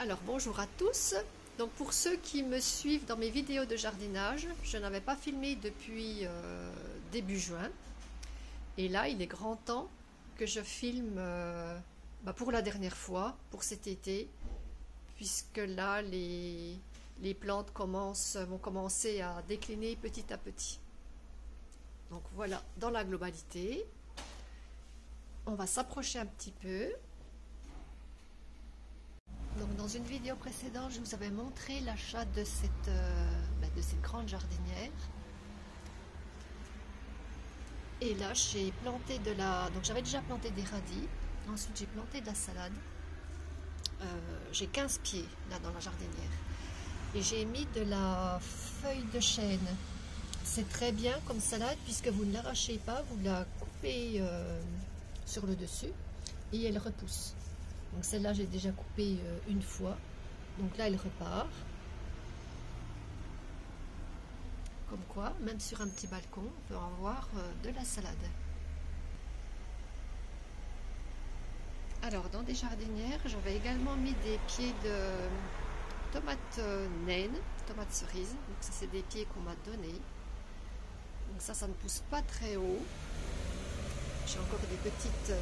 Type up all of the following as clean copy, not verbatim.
Alors bonjour à tous. Donc pour ceux qui me suivent dans mes vidéos de jardinage, je n'avais pas filmé depuis début juin. Et là, il est grand temps que je filme pour la dernière fois, pour cet été, puisque là, les plantes vont commencer à décliner petit à petit. Donc voilà, dans la globalité, on va s'approcher un petit peu. Donc dans une vidéo précédente, je vous avais montré l'achat de cette grande jardinière. Et là, j'ai planté donc j'avais déjà planté des radis. Ensuite, j'ai planté de la salade. J'ai 15 pieds là dans la jardinière. Et j'ai mis de la feuille de chêne. C'est très bien comme salade puisque vous ne l'arrachez pas, vous la coupez sur le dessus et elle repousse. Donc celle-là, j'ai déjà coupé une fois. Donc là, elle repart. Comme quoi, même sur un petit balcon, on peut avoir de la salade. Alors, dans des jardinières, j'avais également mis des pieds de tomates naines, tomates cerises. Donc ça, c'est des pieds qu'on m'a donnés. Donc ça ne pousse pas très haut. J'ai encore des petites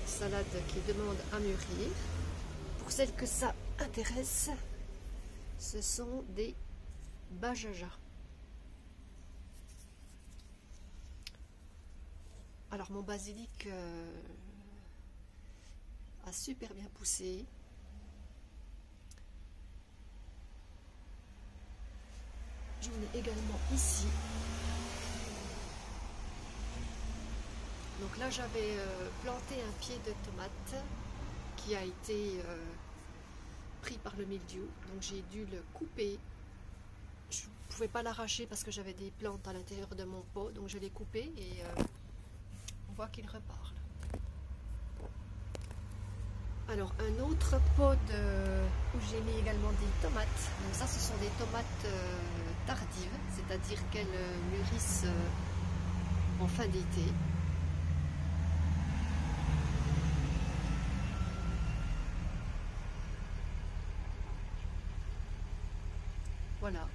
salades qui demandent à mûrir. Pour celles que ça intéresse, ce sont des bajajas. Alors mon basilic a super bien poussé. J'en ai également ici. Donc là j'avais planté un pied de tomate qui a été pris par le mildiou. Donc j'ai dû le couper. Je ne pouvais pas l'arracher parce que j'avais des plantes à l'intérieur de mon pot. Donc je l'ai coupé et on voit qu'il repart. Alors un autre pot où j'ai mis également des tomates. Donc ça, ce sont des tomates tardives, c'est-à-dire qu'elles mûrissent en fin d'été. Voilà.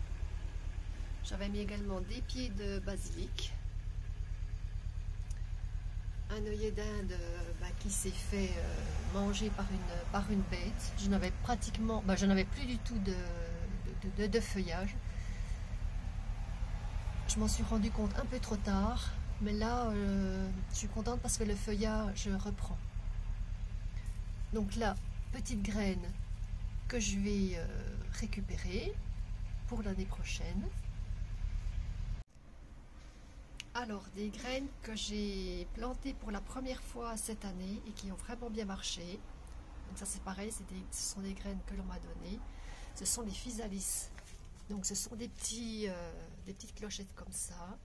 J'avais mis également des pieds de basilic. Un œillet d'Inde qui s'est fait manger par une bête. Je n'avais plus du tout de feuillage. Je m'en suis rendu compte un peu trop tard, mais là je suis contente parce que le feuillage reprend. Donc là, petite graine que je vais récupérer pour l'année prochaine. Alors, des graines que j'ai plantées pour la première fois cette année et qui ont vraiment bien marché. Donc ça c'est pareil, ce sont des graines que l'on m'a données. Ce sont les physalis. Donc ce sont des petites clochettes comme ça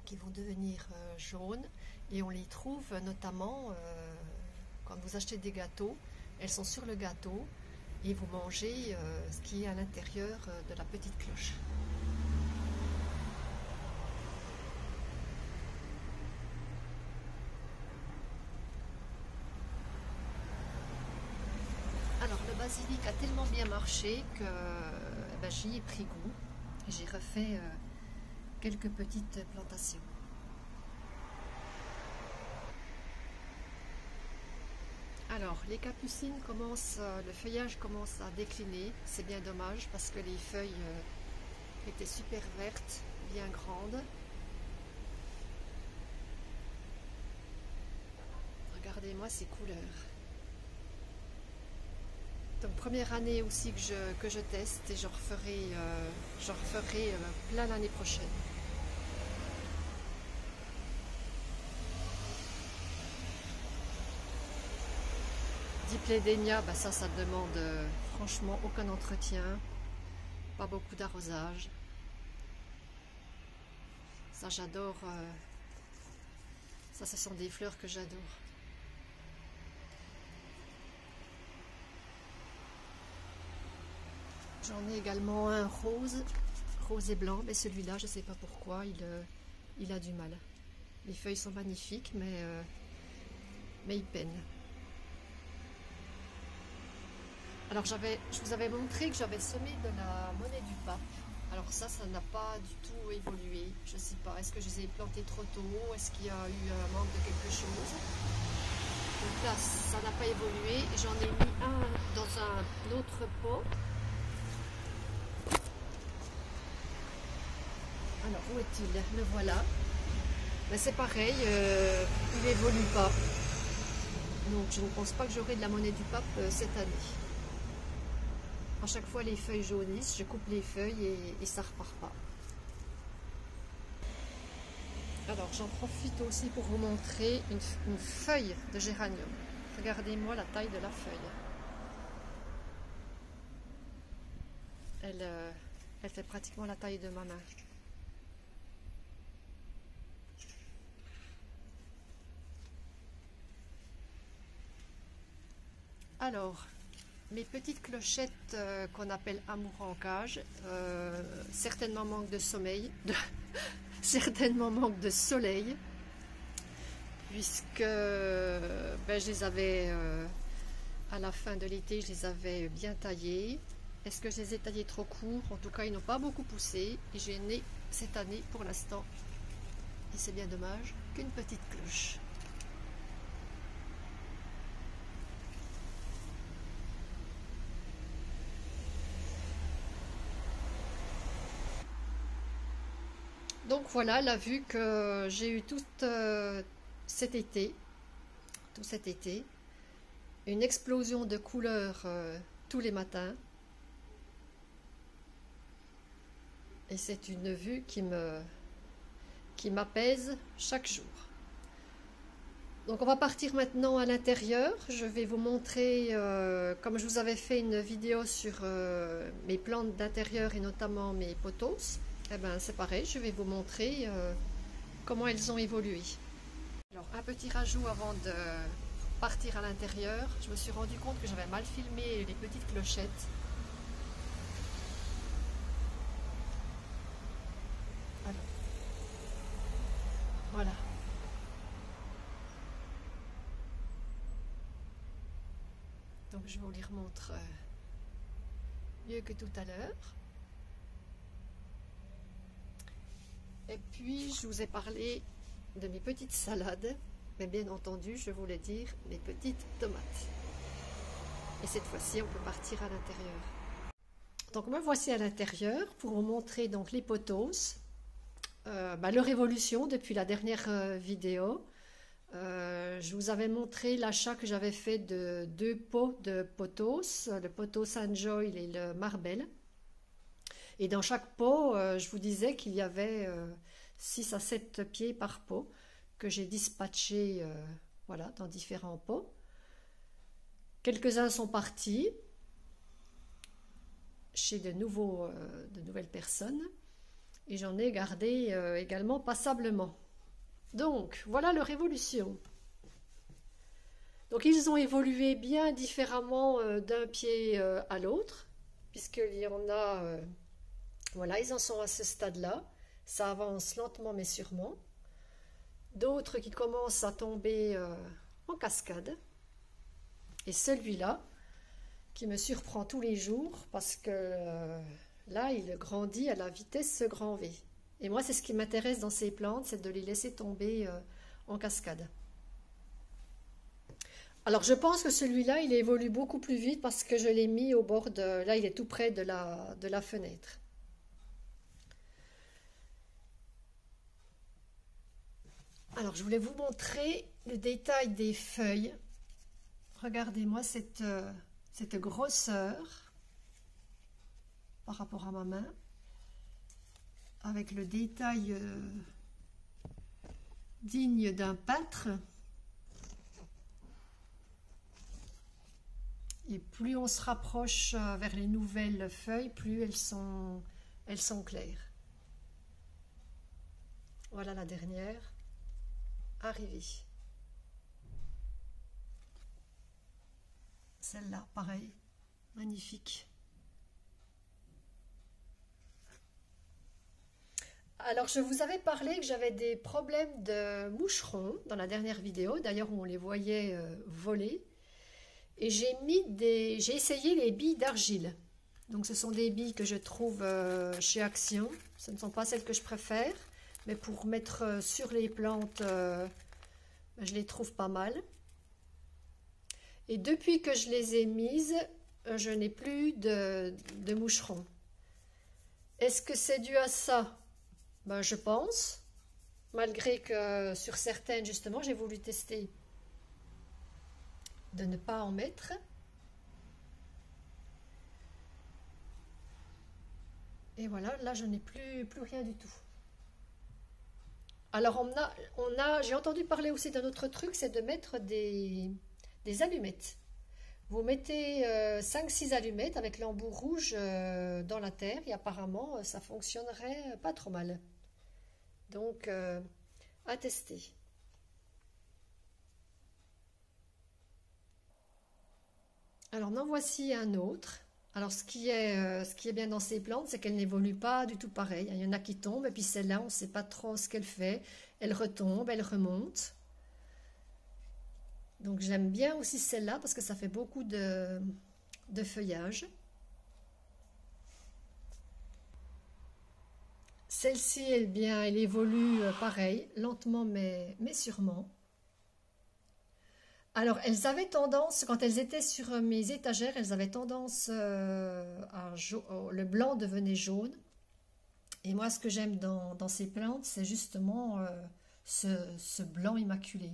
qui vont devenir jaunes. Et on les trouve notamment quand vous achetez des gâteaux. Elles sont sur le gâteau et vous mangez ce qui est à l'intérieur de la petite cloche. Alors le basilic a tellement bien marché que j'y ai pris goût et j'ai refait quelques petites plantations. Alors les capucines le feuillage commence à décliner, c'est bien dommage parce que les feuilles étaient super vertes, bien grandes. Regardez-moi ces couleurs. Donc première année aussi que je teste et j'en referai plein l'année prochaine. Diplédénia, ça demande franchement aucun entretien, pas beaucoup d'arrosage. Ça j'adore, ça ce sont des fleurs que j'adore. J'en ai également un rose et blanc, mais celui-là, je ne sais pas pourquoi, il a du mal. Les feuilles sont magnifiques, mais il peine. Alors je vous avais montré que j'avais semé de la monnaie du pape. Alors ça n'a pas du tout évolué. Je ne sais pas, est-ce que je les ai plantés trop tôt? Est-ce qu'il y a eu un manque de quelque chose? Donc là, ça n'a pas évolué. J'en ai mis un dans un autre pot. Alors, où est-il? Le voilà. Mais c'est pareil, il n'évolue pas. Donc je ne pense pas que j'aurai de la monnaie du pape cette année. À chaque fois les feuilles jaunissent, je coupe les feuilles et ça repart pas. Alors j'en profite aussi pour vous montrer une feuille de géranium. Regardez-moi la taille de la feuille. Elle fait pratiquement la taille de ma main. Alors, mes petites clochettes qu'on appelle amour en cage, certainement manquent de sommeil, certainement manquent de soleil, puisque je les avais, à la fin de l'été, je les avais bien taillées. Est-ce que je les ai taillés trop courts? En tout cas, ils n'ont pas beaucoup poussé, et j'ai né cette année, pour l'instant, et c'est bien dommage, qu'une petite cloche. Donc voilà la vue que j'ai eue tout cet été, une explosion de couleurs tous les matins, et c'est une vue qui m'apaise chaque jour. Donc on va partir maintenant à l'intérieur. Je vais vous montrer, comme je vous avais fait une vidéo sur mes plantes d'intérieur et notamment mes pothos. Eh ben, c'est pareil, je vais vous montrer comment elles ont évolué. Alors, un petit rajout avant de partir à l'intérieur. Je me suis rendu compte que j'avais mal filmé les petites clochettes. Alors, voilà. Donc, je vous les remontre mieux que tout à l'heure. Et puis, je vous ai parlé de mes petites salades, mais bien entendu, je voulais dire mes petites tomates. Et cette fois-ci, on peut partir à l'intérieur. Donc, me voici à l'intérieur pour vous montrer donc les pothos, leur évolution depuis la dernière vidéo. Je vous avais montré l'achat que j'avais fait de 2 pots de pothos, le pothos Enjoy et le Marbelle. Et dans chaque pot, je vous disais qu'il y avait 6 à 7 pieds par pot que j'ai dispatchés voilà, dans différents pots. Quelques-uns sont partis chez de nouvelles personnes et j'en ai gardé également passablement. Donc, voilà leur évolution. Donc, ils ont évolué bien différemment d'un pied à l'autre, puisqu'il y en a... voilà, ils en sont à ce stade-là. Ça avance lentement mais sûrement. D'autres qui commencent à tomber en cascade. Et celui-là, qui me surprend tous les jours, parce que là, il grandit à la vitesse grand V. Et moi, c'est ce qui m'intéresse dans ces plantes, c'est de les laisser tomber en cascade. Alors, je pense que celui-là, il évolue beaucoup plus vite parce que je l'ai mis au bord de... Là, il est tout près de la fenêtre. Alors, je voulais vous montrer le détail des feuilles. Regardez-moi cette grosseur par rapport à ma main, avec le détail digne d'un peintre. Et plus on se rapproche vers les nouvelles feuilles, plus elles sont claires. Voilà la dernière arrivée. Celle-là, pareil, magnifique. Alors, je vous avais parlé que j'avais des problèmes de moucherons dans la dernière vidéo, d'ailleurs on les voyait voler. Et j'ai essayé les billes d'argile. Donc ce sont des billes que je trouve chez Action. Ce ne sont pas celles que je préfère, mais pour mettre sur les plantes, je les trouve pas mal. Et depuis que je les ai mises, je n'ai plus de moucherons. Est-ce que c'est dû à ça? Ben, je pense, malgré que sur certaines, justement, j'ai voulu tester de ne pas en mettre. Et voilà, là, je n'ai plus rien du tout. Alors, j'ai entendu parler aussi d'un autre truc, c'est de mettre des allumettes. Vous mettez 5-6 allumettes avec l'embout rouge dans la terre et apparemment, ça fonctionnerait pas trop mal. Donc, à tester. Alors, en voici un autre. Alors, ce qui est bien dans ces plantes, c'est qu'elles n'évoluent pas du tout pareil. Il y en a qui tombent, et puis celle-là, on ne sait pas trop ce qu'elle fait. Elle retombe, elle remonte. Donc, j'aime bien aussi celle-là parce que ça fait beaucoup de feuillage. Celle-ci, elle évolue pareil, lentement mais sûrement. Alors, elles avaient tendance, quand elles étaient sur mes étagères, elles avaient tendance le blanc devenait jaune. Et moi, ce que j'aime dans ces plantes, c'est justement ce blanc immaculé.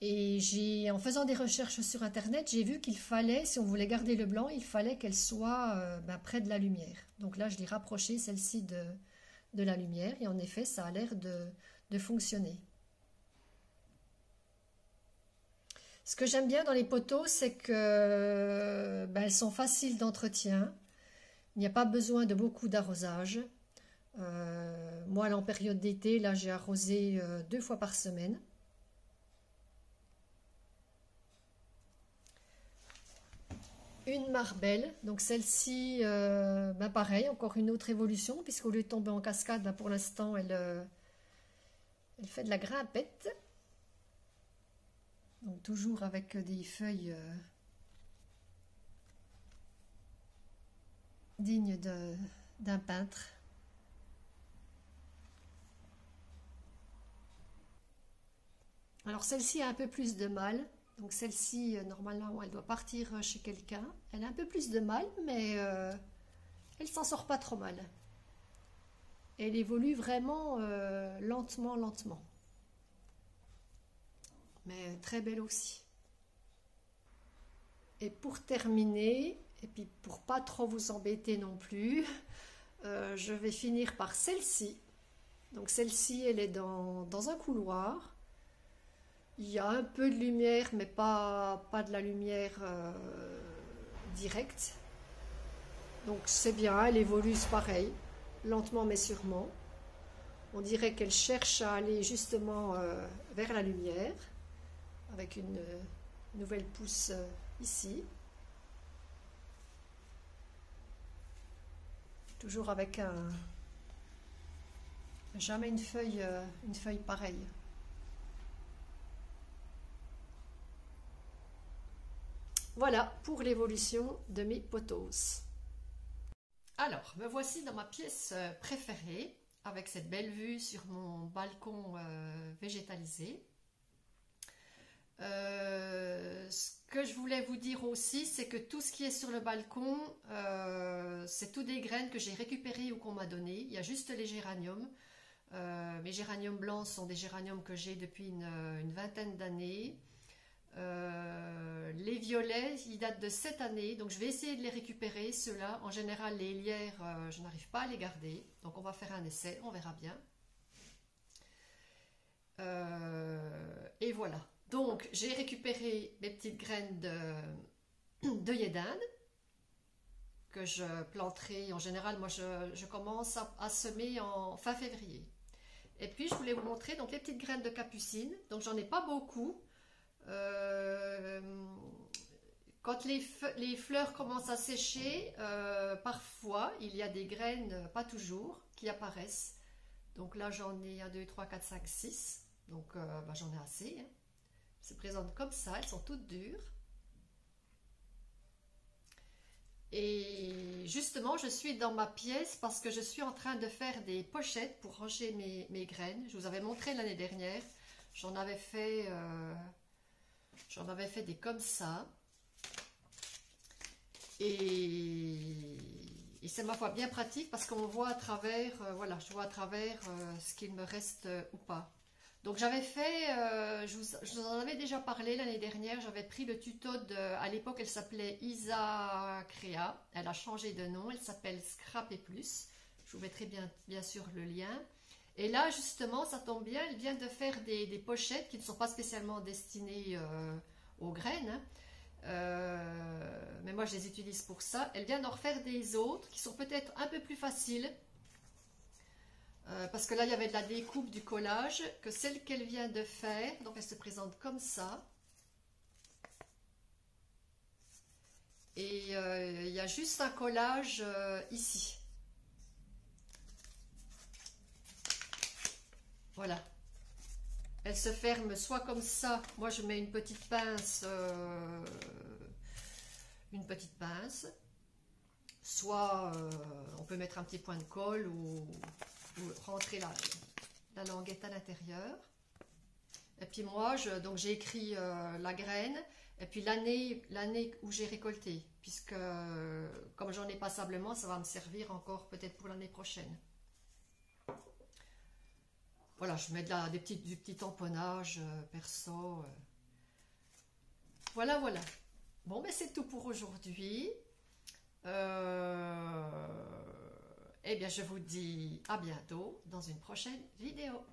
Et en faisant des recherches sur Internet, j'ai vu qu'il fallait, si on voulait garder le blanc, il fallait qu'elle soit près de la lumière. Donc là, je l'ai rapproché celle-ci de la lumière. Et en effet, ça a l'air de fonctionner. Ce que j'aime bien dans les poteaux, c'est que elles sont faciles d'entretien. Il n'y a pas besoin de beaucoup d'arrosage. Moi, là, en période d'été, là, j'ai arrosé 2 fois par semaine. Une marbelle, donc celle-ci, pareil, encore une autre évolution, puisqu'au lieu de tomber en cascade, pour l'instant, elle fait de la grimpette. Donc toujours avec des feuilles dignes d'un peintre. Alors celle-ci a un peu plus de mal. Donc celle-ci, normalement, elle doit partir chez quelqu'un. Elle a un peu plus de mal, mais elle s'en sort pas trop mal. Elle évolue vraiment lentement, lentement. Mais très belle aussi. Et pour terminer, et puis pour pas trop vous embêter non plus, je vais finir par celle-ci. Donc celle-ci, elle est dans un couloir. Il y a un peu de lumière, mais pas de la lumière directe. Donc c'est bien, elle évolue pareil, lentement mais sûrement. On dirait qu'elle cherche à aller justement vers la lumière, avec une nouvelle pousse ici. Toujours avec jamais une feuille pareille. Voilà pour l'évolution de mes pothos. Alors, me voici dans ma pièce préférée, avec cette belle vue sur mon balcon végétalisé. Ce que je voulais vous dire aussi, c'est que tout ce qui est sur le balcon, c'est tout des graines que j'ai récupérées ou qu'on m'a données. Il y a juste les géraniums. Mes géraniums blancs sont des géraniums que j'ai depuis une vingtaine d'années. Les violets, ils datent de cette année, donc je vais essayer de les récupérer. Ceux-là, en général, les lierres, je n'arrive pas à les garder. Donc on va faire un essai, on verra bien. Et voilà. Donc j'ai récupéré mes petites graines d'œillet d'Inde que je planterai. En général, moi je commence à semer en fin février. Et puis je voulais vous montrer donc les petites graines de capucine. Donc j'en ai pas beaucoup. Quand les fleurs commencent à sécher, parfois il y a des graines, pas toujours, qui apparaissent. Donc là j'en ai 1, 2, 3, 4, 5, 6. Donc j'en ai assez. Hein. Elles se présentent comme ça, elles sont toutes dures. Et justement, je suis dans ma pièce parce que je suis en train de faire des pochettes pour ranger mes graines. Je vous avais montré l'année dernière. J'en avais fait des comme ça. Et c'est ma foi bien pratique parce qu'on voit à travers, voilà, je vois à travers ce qu'il me reste ou pas. Donc j'avais fait, je vous en avais déjà parlé l'année dernière, j'avais pris le tuto à l'époque elle s'appelait Isa Créa, elle a changé de nom, elle s'appelle Scrap et Plus, je vous mettrai bien sûr le lien. Et là justement ça tombe bien, elle vient de faire des pochettes qui ne sont pas spécialement destinées aux graines, hein. Mais moi je les utilise pour ça. Elle vient d'en refaire des autres qui sont peut-être un peu plus faciles. Parce que là il y avait de la découpe, du collage, que celle qu'elle vient de faire. Donc elle se présente comme ça. Et il y a juste un collage ici. Voilà. Elle se ferme soit comme ça. Moi je mets une petite pince. Soit on peut mettre un petit point de colle ou rentrer la languette à l'intérieur. Et puis moi, donc j'ai écrit la graine et puis l'année où j'ai récolté, puisque comme j'en ai passablement, ça va me servir encore peut-être pour l'année prochaine. Voilà, je mets du petit tamponnage perso. Voilà, voilà. Bon, ben c'est tout pour aujourd'hui. Eh bien, je vous dis à bientôt dans une prochaine vidéo.